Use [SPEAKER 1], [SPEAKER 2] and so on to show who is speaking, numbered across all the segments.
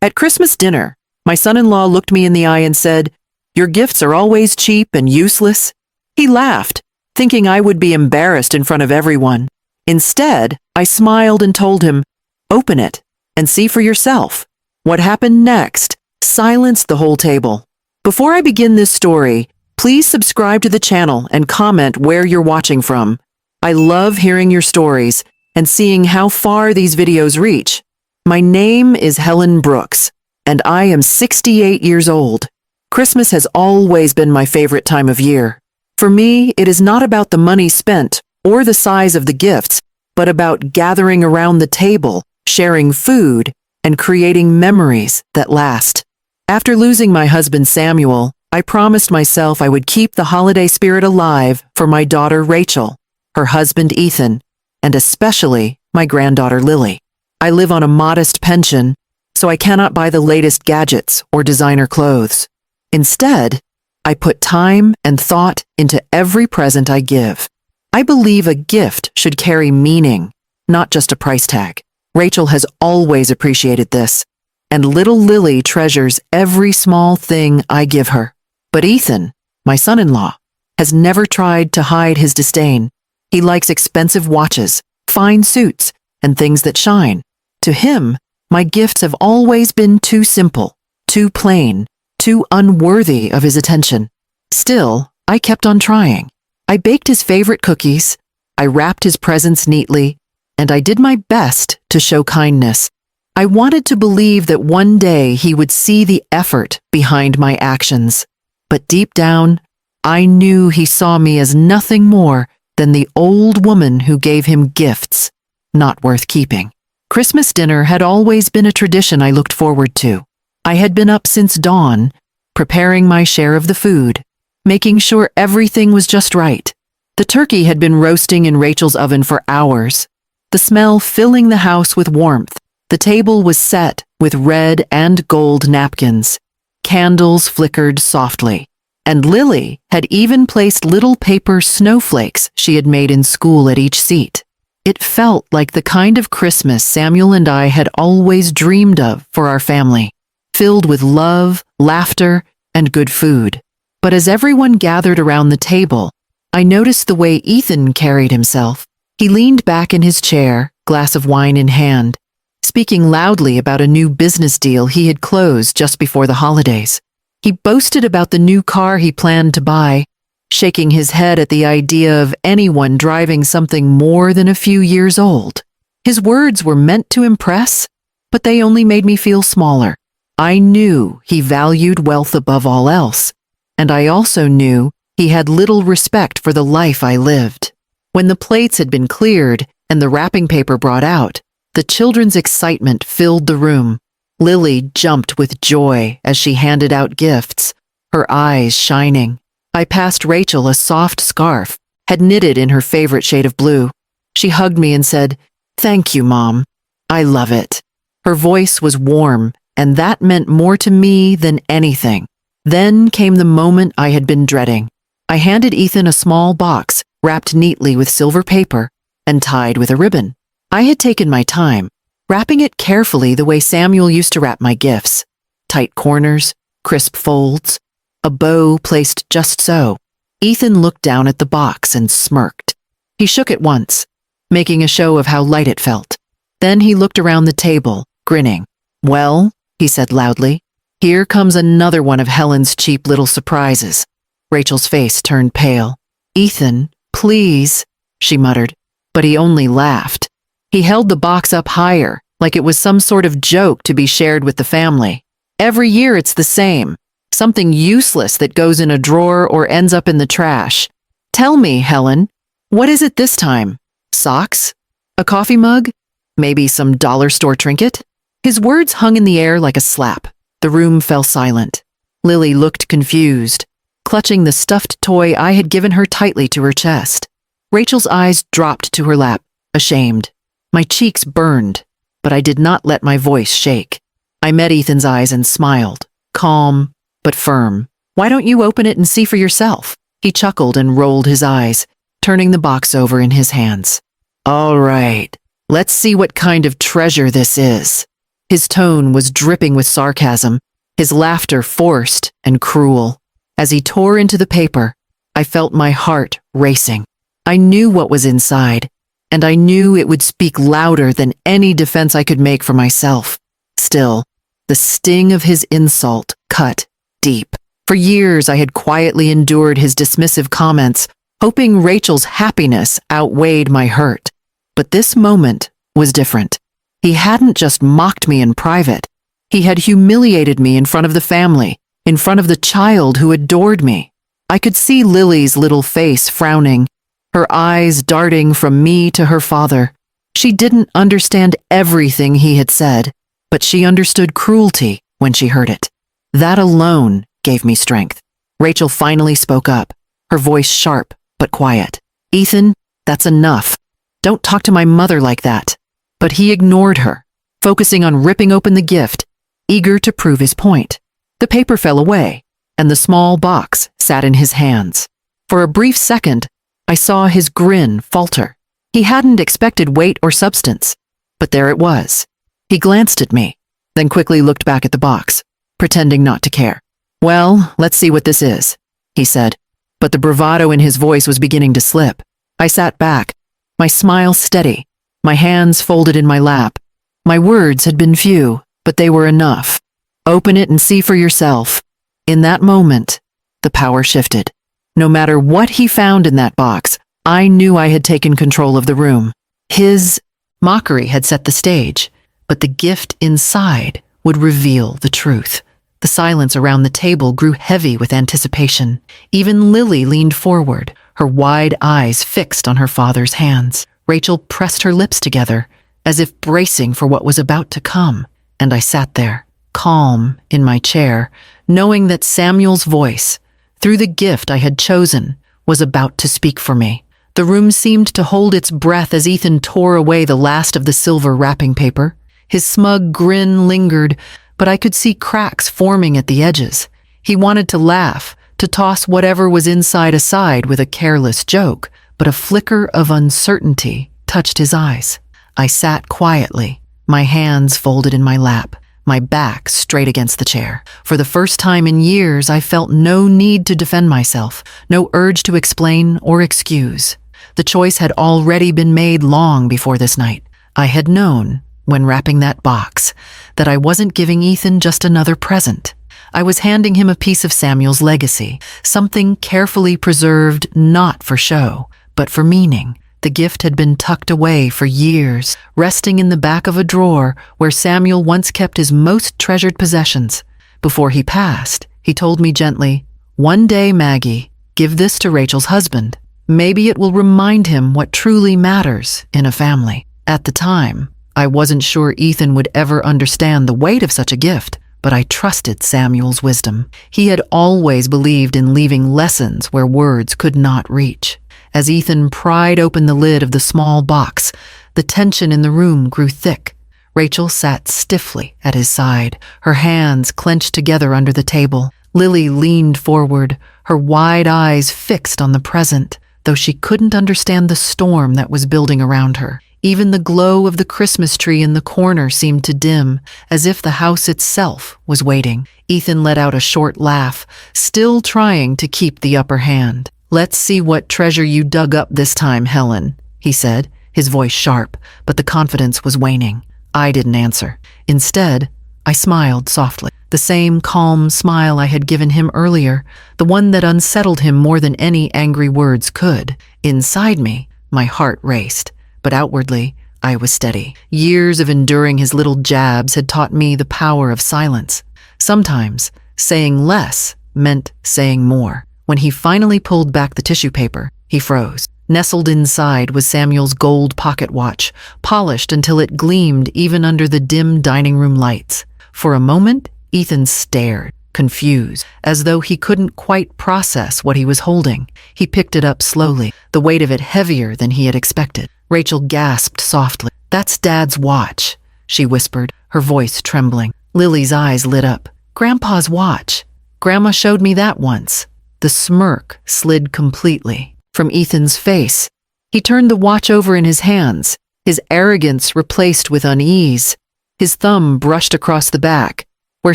[SPEAKER 1] At Christmas dinner, my son-in-law looked me in the eye and said, "Your gifts are always cheap and useless." He laughed, thinking I would be embarrassed in front of everyone. Instead, I smiled and told him, "Open it and see for yourself." What happened next silenced the whole table. Before I begin this story, please subscribe to the channel and comment where you're watching from. I love hearing your stories and seeing how far these videos reach. My name is Helen Brooks, and I am 68 years old. Christmas has always been my favorite time of year. For me, it is not about the money spent or the size of the gifts, but about gathering around the table, sharing food, and creating memories that last. After losing my husband Samuel, I promised myself I would keep the holiday spirit alive for my daughter Rachel, her husband Ethan, and especially my granddaughter Lily. I live on a modest pension, so I cannot buy the latest gadgets or designer clothes. Instead, I put time and thought into every present I give. I believe a gift should carry meaning, not just a price tag. Rachel has always appreciated this, and little Lily treasures every small thing I give her. But Ethan, my son-in-law, has never tried to hide his disdain. He likes expensive watches, fine suits, and things that shine. To him, my gifts have always been too simple, too plain, too unworthy of his attention. Still, I kept on trying. I baked his favorite cookies, I wrapped his presents neatly, and I did my best to show kindness. I wanted to believe that one day he would see the effort behind my actions. But deep down, I knew he saw me as nothing more than the old woman who gave him gifts, not worth keeping. Christmas dinner had always been a tradition I looked forward to. I had been up since dawn, preparing my share of the food, making sure everything was just right. The turkey had been roasting in Rachel's oven for hours, the smell filling the house with warmth. The table was set with red and gold napkins. Candles flickered softly, and Lily had even placed little paper snowflakes she had made in school at each seat. It felt like the kind of Christmas Samuel and I had always dreamed of for our family, filled with love, laughter, and good food. But as everyone gathered around the table, I noticed the way Ethan carried himself. He leaned back in his chair, glass of wine in hand, speaking loudly about a new business deal he had closed just before the holidays. He boasted about the new car he planned to buy, shaking his head at the idea of anyone driving something more than a few years old. His words were meant to impress, but they only made me feel smaller. I knew he valued wealth above all else, and I also knew he had little respect for the life I lived. When the plates had been cleared and the wrapping paper brought out, the children's excitement filled the room. Lily jumped with joy as she handed out gifts, her eyes shining. I passed Rachel a soft scarf, had knitted in her favorite shade of blue. She hugged me and said, "Thank you, Mom. I love it." Her voice was warm, and that meant more to me than anything. Then came the moment I had been dreading. I handed Ethan a small box wrapped neatly with silver paper and tied with a ribbon. I had taken my time, wrapping it carefully the way Samuel used to wrap my gifts. Tight corners, crisp folds, a bow placed just so. Ethan looked down at the box and smirked. He shook it once, making a show of how light it felt. Then he looked around the table, grinning. "Well," he said loudly, "here comes another one of Helen's cheap little surprises." Rachel's face turned pale. "Ethan, please," she muttered, but he only laughed. He held the box up higher, like it was some sort of joke to be shared with the family. "Every year it's the same. Something useless that goes in a drawer or ends up in the trash. Tell me, Helen, what is it this time? Socks? A coffee mug? Maybe some dollar store trinket?" His words hung in the air like a slap. The room fell silent. Lily looked confused, clutching the stuffed toy I had given her tightly to her chest. Rachel's eyes dropped to her lap, ashamed. My cheeks burned, but I did not let my voice shake. I met Ethan's eyes and smiled, calm but firm. "Why don't you open it and see for yourself?" He chuckled and rolled his eyes, turning the box over in his hands. "All right, let's see what kind of treasure this is." His tone was dripping with sarcasm, his laughter forced and cruel. As he tore into the paper, I felt my heart racing. I knew what was inside, and I knew it would speak louder than any defense I could make for myself. Still, the sting of his insult cut deep. For years, I had quietly endured his dismissive comments, hoping Rachel's happiness outweighed my hurt. But this moment was different. He hadn't just mocked me in private. He had humiliated me in front of the family, in front of the child who adored me. I could see Lily's little face frowning, her eyes darting from me to her father. She didn't understand everything he had said, but she understood cruelty when she heard it. That alone gave me strength. Rachel finally spoke up, her voice sharp but quiet. "Ethan, that's enough. Don't talk to my mother like that." But he ignored her, focusing on ripping open the gift, eager to prove his point. The paper fell away, and the small box sat in his hands. For a brief second, I saw his grin falter. He hadn't expected weight or substance, but there it was. He glanced at me, then quickly looked back at the box, pretending not to care. "Well, let's see what this is," he said, but the bravado in his voice was beginning to slip. I sat back, my smile steady, my hands folded in my lap. My words had been few, but they were enough. "Open it and see for yourself." In that moment, the power shifted. No matter what he found in that box, I knew I had taken control of the room. His mockery had set the stage, but the gift inside would reveal the truth. The silence around the table grew heavy with anticipation. Even Lily leaned forward, her wide eyes fixed on her father's hands. Rachel pressed her lips together, as if bracing for what was about to come, and I sat there, calm in my chair, knowing that Samuel's voice, through the gift I had chosen, was about to speak for me. The room seemed to hold its breath as Ethan tore away the last of the silver wrapping paper. His smug grin lingered, but I could see cracks forming at the edges. He wanted to laugh, to toss whatever was inside aside with a careless joke, but a flicker of uncertainty touched his eyes. I sat quietly, my hands folded in my lap, my back straight against the chair. For the first time in years, I felt no need to defend myself, no urge to explain or excuse. The choice had already been made long before this night. I had known, when wrapping that box, that I wasn't giving Ethan just another present. I was handing him a piece of Samuel's legacy, something carefully preserved not for show, but for meaning. The gift had been tucked away for years, resting in the back of a drawer where Samuel once kept his most treasured possessions. Before he passed, he told me gently, "One day, Maggie, give this to Rachel's husband. Maybe it will remind him what truly matters in a family." At the time, I wasn't sure Ethan would ever understand the weight of such a gift, but I trusted Samuel's wisdom. He had always believed in leaving lessons where words could not reach. As Ethan pried open the lid of the small box, the tension in the room grew thick. Rachel sat stiffly at his side, her hands clenched together under the table. Lily leaned forward, her wide eyes fixed on the present, though she couldn't understand the storm that was building around her. Even the glow of the Christmas tree in the corner seemed to dim, as if the house itself was waiting. Ethan let out a short laugh, still trying to keep the upper hand. "Let's see what treasure you dug up this time, Helen," he said, his voice sharp, but the confidence was waning. I didn't answer. Instead, I smiled softly, the same calm smile I had given him earlier, the one that unsettled him more than any angry words could. Inside me, my heart raced, but outwardly, I was steady. Years of enduring his little jabs had taught me the power of silence. Sometimes, saying less meant saying more. When he finally pulled back the tissue paper, he froze. Nestled inside was Samuel's gold pocket watch, polished until it gleamed even under the dim dining room lights. For a moment, Ethan stared, confused, as though he couldn't quite process what he was holding. He picked it up slowly, the weight of it heavier than he had expected. Rachel gasped softly. "That's Dad's watch," she whispered, her voice trembling. Lily's eyes lit up. "Grandpa's watch. Grandma showed me that once." The smirk slid completely from Ethan's face. He turned the watch over in his hands, his arrogance replaced with unease. His thumb brushed across the back, where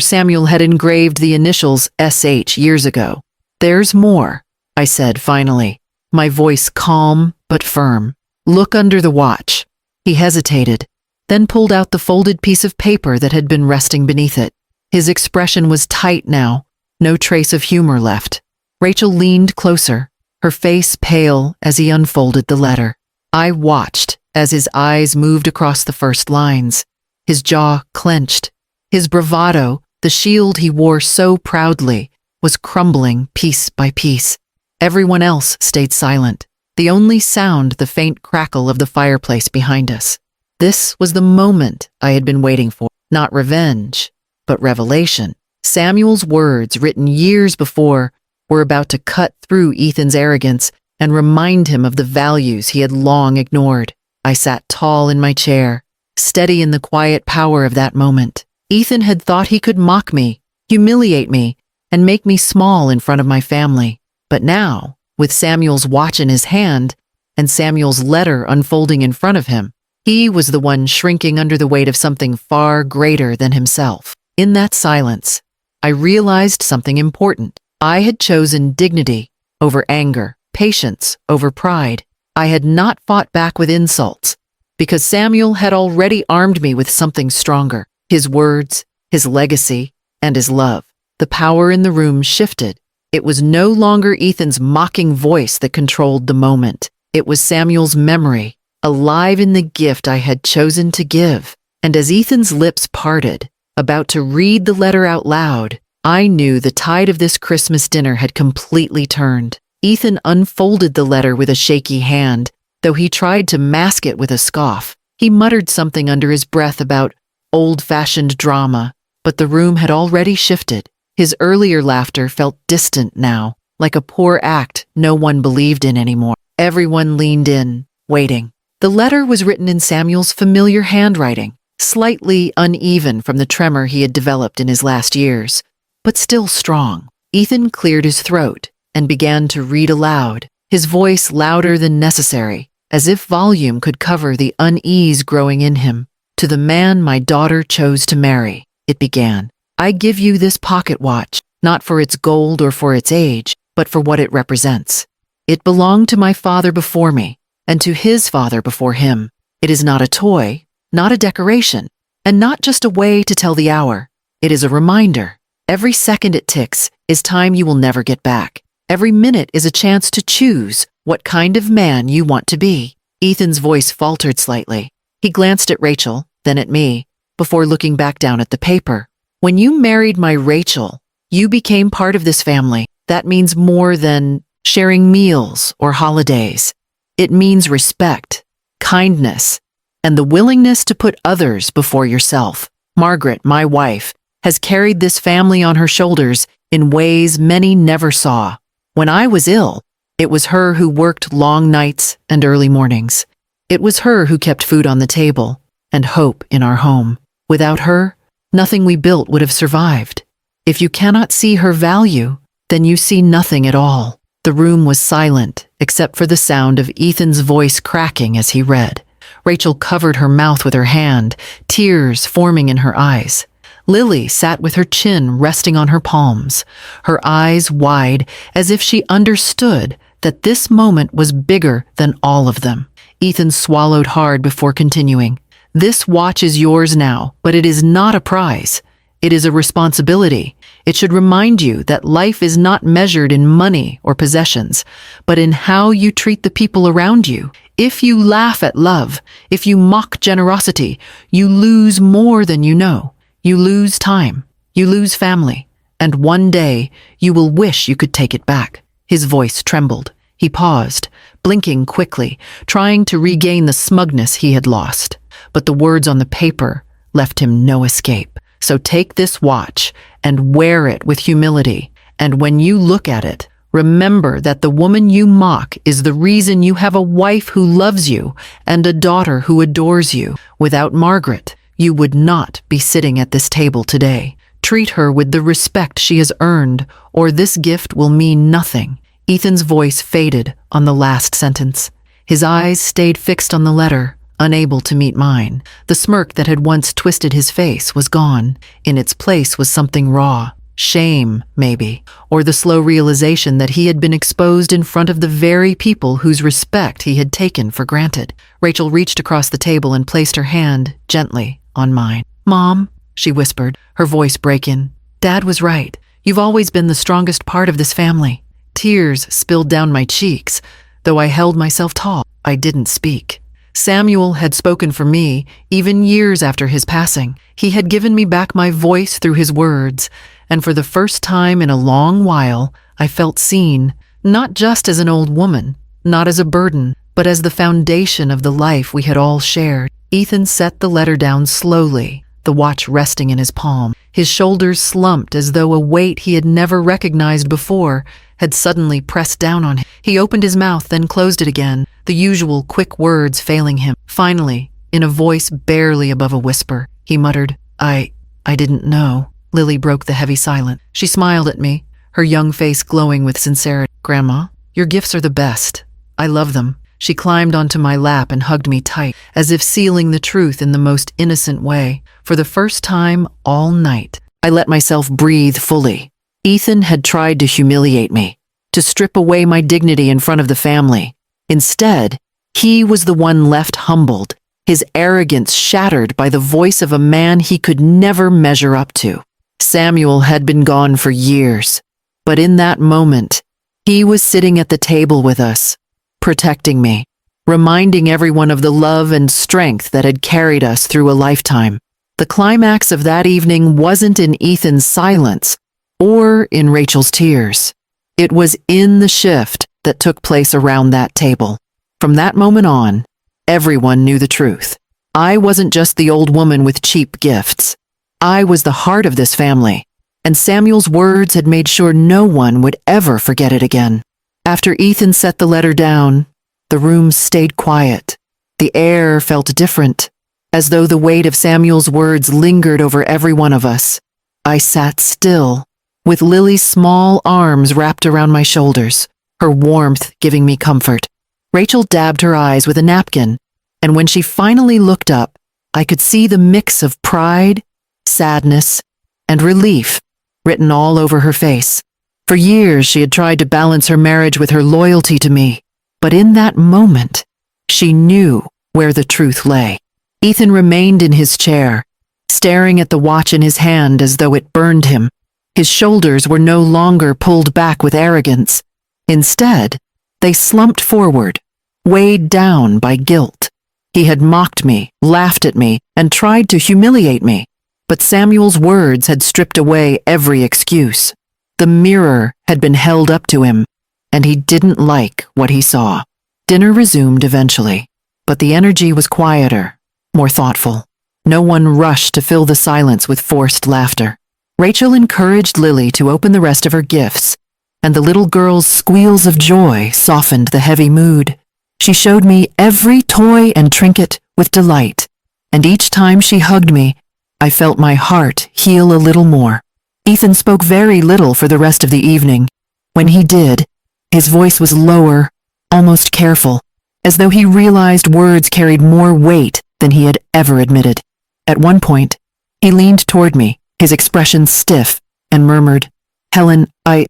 [SPEAKER 1] Samuel had engraved the initials SH years ago. "There's more," I said finally, my voice calm but firm. "Look under the watch." He hesitated, then pulled out the folded piece of paper that had been resting beneath it. His expression was tight now, no trace of humor left. Rachel leaned closer, her face pale as he unfolded the letter. I watched as his eyes moved across the first lines. His jaw clenched. His bravado, the shield he wore so proudly, was crumbling piece by piece. Everyone else stayed silent, the only sound the faint crackle of the fireplace behind us. This was the moment I had been waiting for, not revenge, but revelation. Samuel's words, written years before, were about to cut through Ethan's arrogance and remind him of the values he had long ignored. I sat tall in my chair, steady in the quiet power of that moment. Ethan had thought he could mock me, humiliate me, and make me small in front of my family. But now, with Samuel's watch in his hand and Samuel's letter unfolding in front of him, he was the one shrinking under the weight of something far greater than himself. In that silence, I realized something important. I had chosen dignity over anger, patience over pride. I had not fought back with insults, because Samuel had already armed me with something stronger. His words, his legacy, and his love. The power in the room shifted. It was no longer Ethan's mocking voice that controlled the moment. It was Samuel's memory, alive in the gift I had chosen to give. And as Ethan's lips parted, about to read the letter out loud, I knew the tide of this Christmas dinner had completely turned. Ethan unfolded the letter with a shaky hand, though he tried to mask it with a scoff. He muttered something under his breath about old-fashioned drama, but the room had already shifted. His earlier laughter felt distant now, like a poor act no one believed in anymore. Everyone leaned in, waiting. The letter was written in Samuel's familiar handwriting, slightly uneven from the tremor he had developed in his last years, but still strong. Ethan cleared his throat and began to read aloud, his voice louder than necessary, as if volume could cover the unease growing in him. "To the man my daughter chose to marry," it began. "I give you this pocket watch, not for its gold or for its age, but for what it represents. It belonged to my father before me, and to his father before him. It is not a toy, not a decoration, and not just a way to tell the hour. It is a reminder. Every second it ticks is time you will never get back. Every minute is a chance to choose what kind of man you want to be." Ethan's voice faltered slightly. He glanced at Rachel, then at me, before looking back down at the paper. "When you married my Rachel, you became part of this family. That means more than sharing meals or holidays. It means respect, kindness, and the willingness to put others before yourself. Margaret, my wife, has carried this family on her shoulders in ways many never saw. When I was ill, it was her who worked long nights and early mornings. It was her who kept food on the table and hope in our home. Without her, nothing we built would have survived. If you cannot see her value, then you see nothing at all." The room was silent, except for the sound of Ethan's voice cracking as he read. Rachel covered her mouth with her hand, tears forming in her eyes. Lily sat with her chin resting on her palms, her eyes wide as if she understood that this moment was bigger than all of them. Ethan swallowed hard before continuing. "This watch is yours now, but it is not a prize. It is a responsibility. It should remind you that life is not measured in money or possessions, but in how you treat the people around you. If you laugh at love, if you mock generosity, you lose more than you know. You lose time, you lose family, and one day you will wish you could take it back." His voice trembled. He paused, blinking quickly, trying to regain the smugness he had lost. But the words on the paper left him no escape. "So take this watch and wear it with humility, and when you look at it, remember that the woman you mock is the reason you have a wife who loves you and a daughter who adores you. Without Margaret, you would not be sitting at this table today. Treat her with the respect she has earned, or this gift will mean nothing." Ethan's voice faded on the last sentence. His eyes stayed fixed on the letter, unable to meet mine. The smirk that had once twisted his face was gone. In its place was something raw. Shame, maybe, or the slow realization that he had been exposed in front of the very people whose respect he had taken for granted. Rachel reached across the table and placed her hand gently on mine. "Mom," she whispered, her voice breaking. "Dad was right. You've always been the strongest part of this family." Tears spilled down my cheeks. Though I held myself tall, I didn't speak. Samuel had spoken for me, even years after his passing. He had given me back my voice through his words, and for the first time in a long while, I felt seen, not just as an old woman, not as a burden, but as the foundation of the life we had all shared. Ethan set the letter down slowly, the watch resting in his palm. His shoulders slumped as though a weight he had never recognized before had suddenly pressed down on him. He opened his mouth, then closed it again, the usual quick words failing him. Finally, in a voice barely above a whisper, he muttered, I didn't know." Lily broke the heavy silence. She smiled at me, her young face glowing with sincerity. "Grandma, your gifts are the best. I love them." She climbed onto my lap and hugged me tight, as if sealing the truth in the most innocent way. For the first time all night, I let myself breathe fully. Ethan had tried to humiliate me, to strip away my dignity in front of the family. Instead, he was the one left humbled, his arrogance shattered by the voice of a man he could never measure up to. Samuel had been gone for years, but in that moment, he was sitting at the table with us, protecting me, reminding everyone of the love and strength that had carried us through a lifetime. The climax of that evening wasn't in Ethan's silence or in Rachel's tears. It was in the shift that took place around that table. From that moment on, everyone knew the truth. I wasn't just the old woman with cheap gifts. I was the heart of this family, and Samuel's words had made sure no one would ever forget it again. After Ethan set the letter down, the room stayed quiet. The air felt different, as though the weight of Samuel's words lingered over every one of us. I sat still, with Lily's small arms wrapped around my shoulders, her warmth giving me comfort. Rachel dabbed her eyes with a napkin, and when she finally looked up, I could see the mix of pride, sadness, and relief written all over her face. For years, she had tried to balance her marriage with her loyalty to me, but in that moment, she knew where the truth lay. Ethan remained in his chair, staring at the watch in his hand as though it burned him. His shoulders were no longer pulled back with arrogance. Instead, they slumped forward, weighed down by guilt. He had mocked me, laughed at me, and tried to humiliate me. But Samuel's words had stripped away every excuse. The mirror had been held up to him, and he didn't like what he saw. Dinner resumed eventually, but the energy was quieter, more thoughtful. No one rushed to fill the silence with forced laughter. Rachel encouraged Lily to open the rest of her gifts, and the little girl's squeals of joy softened the heavy mood. She showed me every toy and trinket with delight, and each time she hugged me, I felt my heart heal a little more. Ethan spoke very little for the rest of the evening. When he did, his voice was lower, almost careful, as though he realized words carried more weight than he had ever admitted. At one point, he leaned toward me, his expression stiff, and murmured, "Helen, I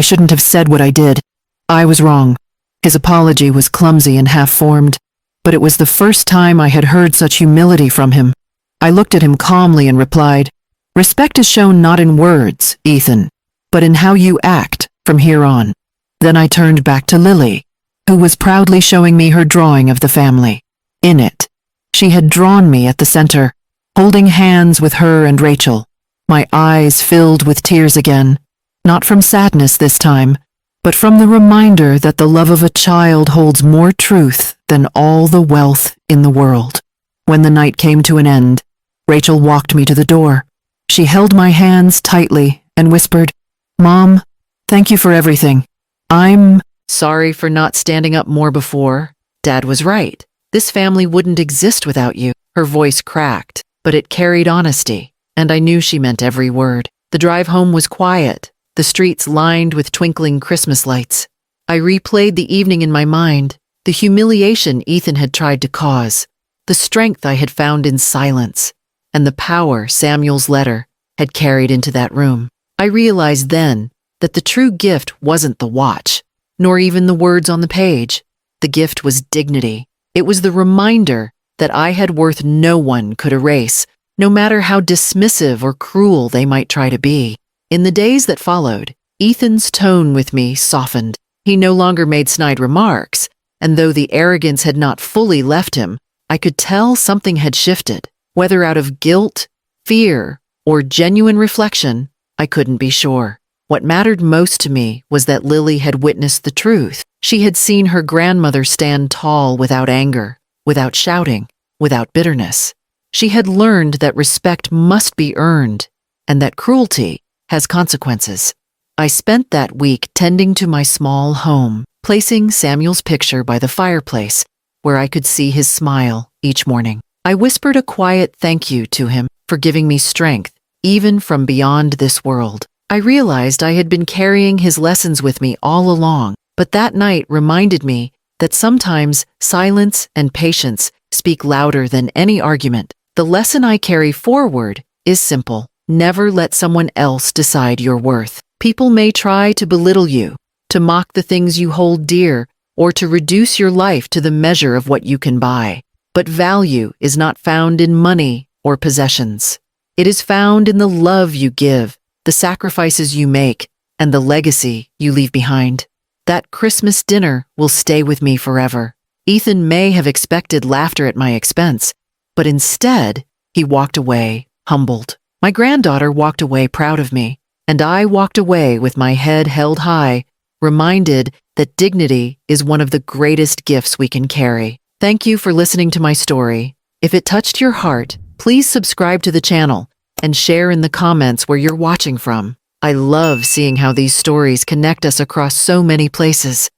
[SPEAKER 1] shouldn't have said what I did. I was wrong." His apology was clumsy and half-formed, but it was the first time I had heard such humility from him. I looked at him calmly and replied, "Respect is shown not in words, Ethan, but in how you act from here on." Then I turned back to Lily, who was proudly showing me her drawing of the family. In it, she had drawn me at the center, holding hands with her and Rachel. My eyes filled with tears again, not from sadness this time, but from the reminder that the love of a child holds more truth than all the wealth in the world. When the night came to an end, Rachel walked me to the door. She held my hands tightly and whispered, "Mom, thank you for everything. I'm sorry for not standing up more before. Dad was right. This family wouldn't exist without you." Her voice cracked, but it carried honesty, and I knew she meant every word. The drive home was quiet, the streets lined with twinkling Christmas lights. I replayed the evening in my mind, the humiliation Ethan had tried to cause, the strength I had found in silence, and the power Samuel's letter had carried into that room. I realized then that the true gift wasn't the watch, nor even the words on the page. The gift was dignity. It was the reminder that I had worth no one could erase, no matter how dismissive or cruel they might try to be. In the days that followed, Ethan's tone with me softened. He no longer made snide remarks, and though the arrogance had not fully left him, I could tell something had shifted. Whether out of guilt, fear, or genuine reflection, I couldn't be sure. What mattered most to me was that Lily had witnessed the truth. She had seen her grandmother stand tall without anger, without shouting, without bitterness. She had learned that respect must be earned, and that cruelty has consequences. I spent that week tending to my small home, placing Samuel's picture by the fireplace, where I could see his smile each morning. I whispered a quiet thank you to him for giving me strength, even from beyond this world. I realized I had been carrying his lessons with me all along, but that night reminded me that sometimes silence and patience speak louder than any argument. The lesson I carry forward is simple. Never let someone else decide your worth. People may try to belittle you, to mock the things you hold dear, or to reduce your life to the measure of what you can buy. But value is not found in money or possessions. It is found in the love you give, the sacrifices you make, and the legacy you leave behind. That Christmas dinner will stay with me forever. Ethan may have expected laughter at my expense, but instead, he walked away humbled. My granddaughter walked away proud of me, and I walked away with my head held high, reminded that dignity is one of the greatest gifts we can carry. Thank you for listening to my story. If it touched your heart, please subscribe to the channel and share in the comments where you're watching from. I love seeing how these stories connect us across so many places.